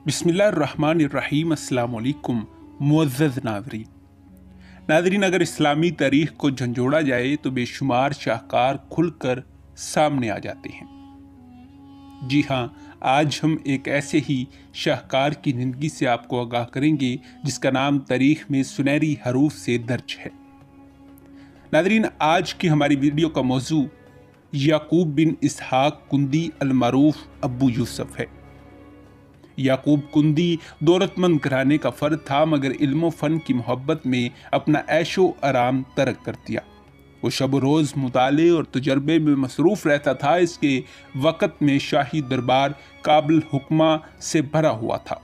बिस्मिल्लाहिर्रहमानिर्रहीम। अस्सलाम वालेकुम मुअज़्ज़ज़ नाज़रीन, अगर इस्लामी तारीख़ को झंझोड़ा जाए तो बेशुमार शाहकार खुलकर सामने आ जाते हैं। जी हाँ, आज हम एक ऐसे ही शाहकार की ज़िंदगी से आपको आगाह करेंगे जिसका नाम तारीख़ में सुनहरी हरूफ से दर्ज है। नाज़रीन, आज की हमारी वीडियो का मौजू याकूब बिन इसहाक कुंदी अल-मारूफ अब्बू यूसुफ है। याकूब कुंदी दौलतमंद घराने का फर्द था, मगर इल्म फ़न की मोहब्बत में अपना ऐशो आराम तर्क कर दिया। वो शब रोज़ मुताले और तजर्बे में मसरूफ़ रहता था। इसके वक़्त में शाही दरबार काबिल हुक्मा से भरा हुआ था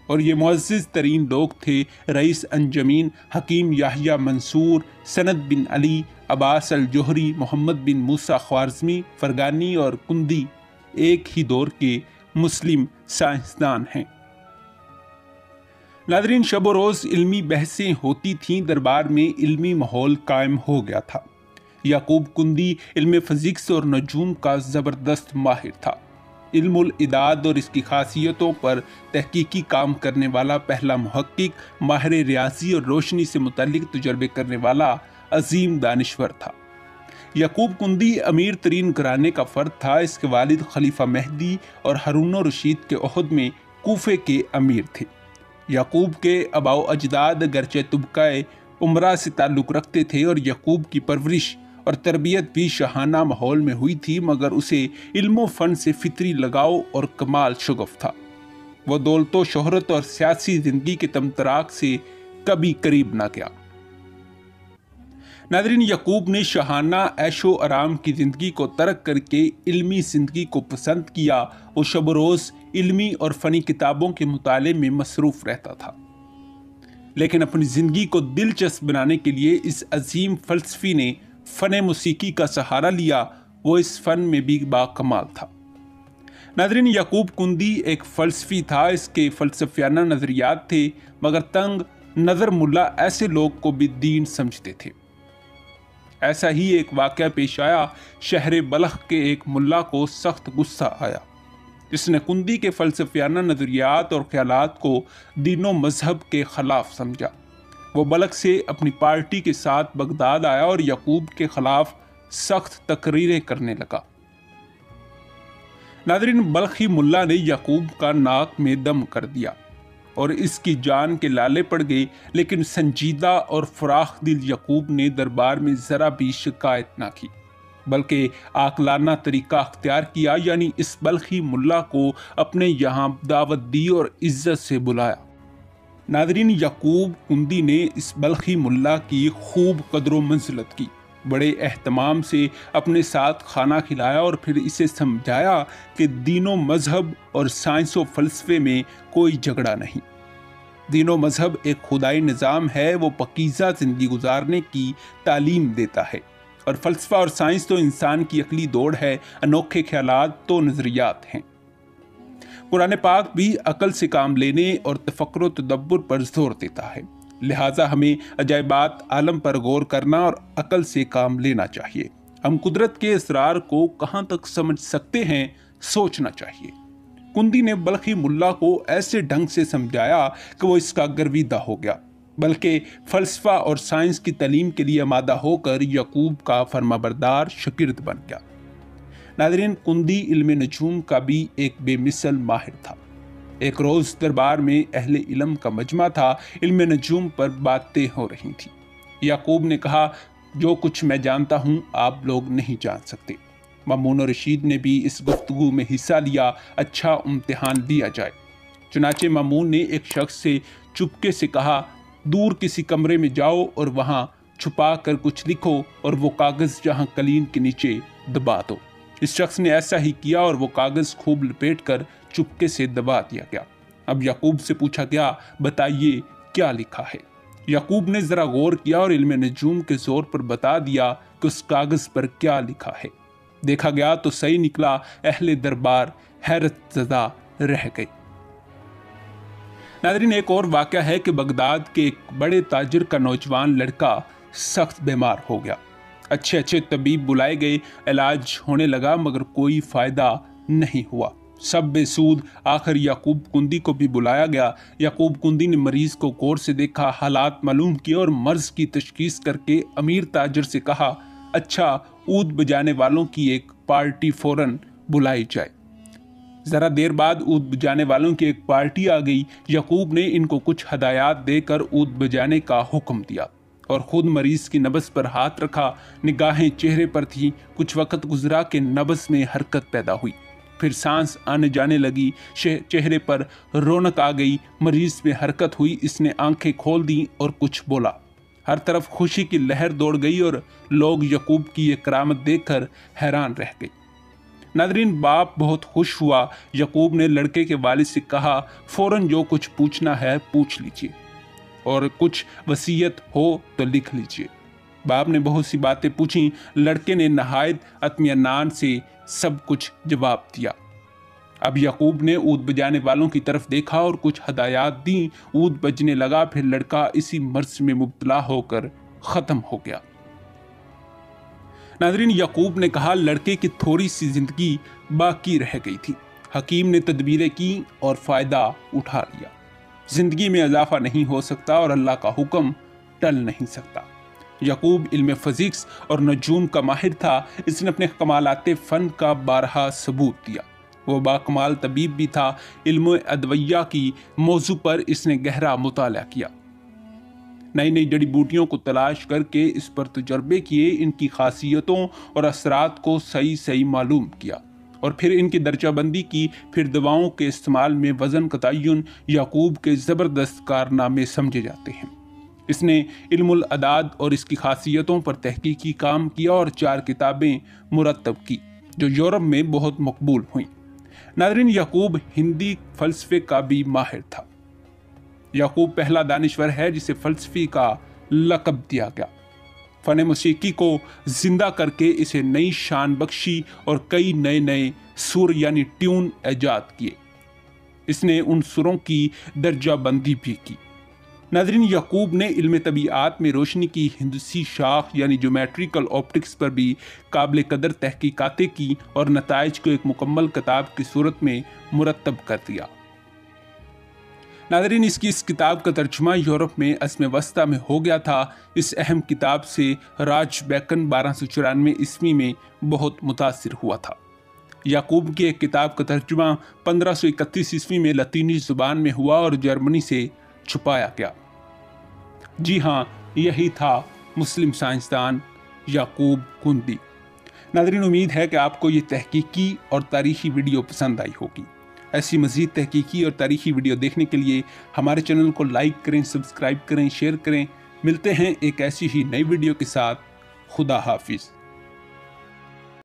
और ये मुअज़्ज़िज़ तरीन लोग थे। रईस अंजमीन, हकीम याहिया मंसूर, सनद बिन अली, अब्बास अल जोहरी, मोहम्मद बिन मूसा ख्वारज़मी, फरगानी और कुंदी एक ही दौर के मुस्लिम साइंसदान हैं। नाज़रीन, शब रोज़ इल्मी बहसें होती थीं, दरबार में इल्मी माहौल कायम हो गया था। याकूब कुंदी इल्म फ़िज़िक्स और नजूम का ज़बरदस्त माहिर था। इल्मुल इदाद और इसकी खासियतों पर तहकीकी काम करने वाला पहला मुहक्किक, माहिर रियाजी और रोशनी से मुतल्लिक तजर्बे करने वाला अजीम दानिश्वर था। याकूब कुंदी अमीर तरीन घराने का फर्द था। इसके वालिद खलीफा मेहदी और हारून रशीद के ओहद में कूफे के अमीर थे। याकूब के अबाओ अजदाद अगरचे तुबकाए उमरा से ताल्लुक़ रखते थे और याकूब की परवरिश और तरबियत भी शाहाना माहौल में हुई थी, मगर उसे इल्मो फ़न से फितरी लगाव और कमाल शुगफ था। वह दौलतो शोहरत और सियासी ज़िंदगी के तमतराक से कभी करीब ना गया। नाज़रीन, याकूब ने शाहाना ऐशो आराम की ज़िंदगी को तर्क करके इल्मी ज़िंदगी को पसंद किया। वो शब रोज़ इल्मी और फ़नी किताबों के मुताले में मसरूफ़ रहता था, लेकिन अपनी ज़िंदगी को दिलचस्प बनाने के लिए इस अजीम फ़लसफ़ी ने फ़न मूसीकी का सहारा लिया। वो इस फ़न में भी बाकमाल था। नाज़रीन, याकूब कुंदी एक फ़लसफ़ी था। इसके फ़लसफ़ियाना नज़रियात थे, मगर तंग नज़र मुल्ला ऐसे लोग को भी दीन समझते थे। ऐसा ही एक वाक़या पेश आया। शहर बलख के एक मुल्ला को सख्त गुस्सा आया। इसने कुंदी के फ़लसफ़ियाना नज़रियात और ख़यालात को दीनो मज़हब के ख़िलाफ़ समझा। वो बलख से अपनी पार्टी के साथ बगदाद आया और याकूब के ख़िलाफ़ सख्त तकरीरें करने लगा। नाज़रीन, बलखी मुल्ला ने याकूब का नाक में दम कर दिया और इसकी जान के लाले पड़ गए, लेकिन संजीदा और फराख दिल याकूब ने दरबार में ज़रा भी शिकायत ना की, बल्कि आकलाना तरीका अख्तियार किया, यानी इस बलखी मुल्ला को अपने यहाँ दावत दी और इज्जत से बुलाया। नाज़रीन, याकूब कुंदी ने इस बलखी मुल्ला की खूब कदर मंजिलत की, बड़े एहतमाम से अपने साथ खाना खिलाया और फिर इसे समझाया कि दीनो मज़हब और साइंस व फ़लसफ़े में कोई झगड़ा नहीं। दीनो मज़हब एक खुदाई निज़ाम है, वो पकीज़ा ज़िंदगी गुजारने की तालीम देता है, और फ़लसफ़ा और साइंस तो इंसान की अकली दौड़ है, अनोखे ख्यालात तो नज़रियात हैं। कुरान पाक भी अकल से काम लेने और तफक्कुर व तदब्बुर पर जोर देता है, लिहाजा हमें अजायबात आलम पर गौर करना और अकल से काम लेना चाहिए। हम कुदरत के इसरार को कहाँ तक समझ सकते हैं, सोचना चाहिए। कुंदी ने बलखी मुल्ला को ऐसे ढंग से समझाया कि वो इसका गर्विदा हो गया, बल्कि फ़लसफ़ा और साइंस की तालीम के लिए आमादा होकर याकूब का फरमाबरदार शागिर्द बन गया। नाज़रीन, कुंदी इल्म नजूम का भी एक बेमिसल माहिर था। एक रोज़ दरबार में अहले इल्म का मजमा था। इल्म नजूम पर बातें हो रही थी। याकूब ने कहा, जो कुछ मैं जानता हूँ आप लोग नहीं जान सकते। मामून रशीद ने भी इस गुफ्तगू में हिस्सा लिया। अच्छा इम्तिहान लिया जाए। चुनाचे मामून ने एक शख्स से चुपके से कहा, दूर किसी कमरे में जाओ और वहाँ छुपा कर कुछ लिखो और वो कागज़ जहाँ कलीन के नीचे दबा दो। इस शख्स ने ऐसा ही किया और वो कागज़ खूब लपेट कर चुपके से दबा दिया गया। अब याकूब से पूछा गया, बताइए क्या लिखा है। याकूब ने ज़रा गौर किया और इल्म नजूम के जोर पर बता दिया कि उस कागज़ पर क्या लिखा है। देखा गया तो सही निकला। अहले दरबार हैरत ज़दा रह गए। नाज़रीन, एक और वाक़या है कि बगदाद के एक बड़े ताजिर का नौजवान लड़का सख्त बीमार हो गया। अच्छे तबीब बुलाए गए, इलाज होने लगा, मगर कोई फ़ायदा नहीं हुआ। सब बेसूद। आखिर याकूब कुंदी को भी बुलाया गया। याकूब कुंदी ने मरीज को गौर से देखा, हालात मालूम किए और मर्ज की तशखीस करके अमीर ताजर से कहा, अच्छा ऊद बजाने वालों की एक पार्टी फौरन बुलाई जाए। जरा देर बाद ऊद बजाने वालों की एक पार्टी आ गई। याकूब ने इनको कुछ हदायत देकर ऊद बजाने का हुक्म दिया और खुद मरीज की नब्ज पर हाथ रखा। निगाहें चेहरे पर थी। कुछ वक्त गुजरा कि नब्ज में हरकत पैदा हुई, फिर सांस आने जाने लगी, चेहरे पर रौनक आ गई, मरीज में हरकत हुई। इसने आंखें खोल दी और कुछ बोला। हर तरफ खुशी की लहर दौड़ गई और लोग याकूब की ये करामत देखकर हैरान रह गए। नादरीन, बाप बहुत खुश हुआ। याकूब ने लड़के के वालिद से कहा, फौरन जो कुछ पूछना है पूछ लीजिए और कुछ वसीयत हो तो लिख लीजिए। बाप ने बहुत सी बातें पूछी। लड़के ने नहायत इत्मीनान से सब कुछ जवाब दिया। अब याकूब ने ऊद बजाने वालों की तरफ देखा और कुछ हदायत दी। ऊद बजने लगा। फिर लड़का इसी मर्ज में मुब्तला होकर खत्म हो गया। नादरीन, याकूब ने कहा, लड़के की थोड़ी सी जिंदगी बाकी रह गई थी। हकीम ने तदबीरें की और फायदा उठा लिया। जिंदगी में इजाफा नहीं हो सकता और अल्लाह का हुक्म टल नहीं सकता। याकूब इल्म फिजिक्स और नजूम का माहिर था। इसने अपने कमालाते फ़न का बारहा सबूत दिया। वो बाकमाल तबीब भी था। इल्म अदविया की मौजू पर इसने गहरा मुताला किया। नई नई जड़ी बूटियों को तलाश करके इस पर तजर्बे किए, इनकी खासियतों और असरात को सही सही मालूम किया और फिर इनकी दर्जाबंदी की। फिर दवाओं के इस्तेमाल में वज़न का तयन याकूब के ज़बरदस्त कारनामे समझे जाते हैं। इसने इल्मुल अदाद और इसकी खासियतों पर तहकीकी काम किया और 4 किताबें मुरतब की जो यूरोप में बहुत मकबूल हुई। नादरीन, याकूब हिंदी फ़लसफ़े का भी माहिर था। याकूब पहला दानिश्वर है जिसे फ़लसफ़ी का लक़ब दिया गया। फ़न मौसीकी को जिंदा करके इसे नई शान बख्शी और कई नए नए सुर यानी ट्यून ऐजाद किए। इसने उन सुरों की दर्जा बंदी भी की। नाज़रीन, याकूब ने इल्म तबीआत में रोशनी की हिंदसी शाख यानी ज्योमेट्रिकल ऑप्टिक्स पर भी काबिल कदर तहकीकातें की और नताइज को एक मुकम्मल किताब की सूरत में मुरतब कर दिया। नाज़रीन, इस किताब का तर्जुमा यूरोप में अस्म वस्ता में हो गया था। इस अहम किताब से राज बैकन 1294 ईस्वी में बहुत मुतासिर हुआ था। याकूब की एक किताब का तर्जुमा 1531 ईस्वी में लतीनी ज़ुबान में हुआ और जर्मनी से छुपाया गया। जी हाँ, यही था मुस्लिम साइंसदान याकूब कुंदी। नाज़रीन, उम्मीद है कि आपको ये तहकीकी और तारीखी वीडियो पसंद आई होगी। ऐसी मज़ीद तहकीकी और तारीखी वीडियो देखने के लिए हमारे चैनल को लाइक करें, सब्सक्राइब करें, शेयर करें। मिलते हैं एक ऐसी ही नई वीडियो के साथ। खुदा हाफिज़।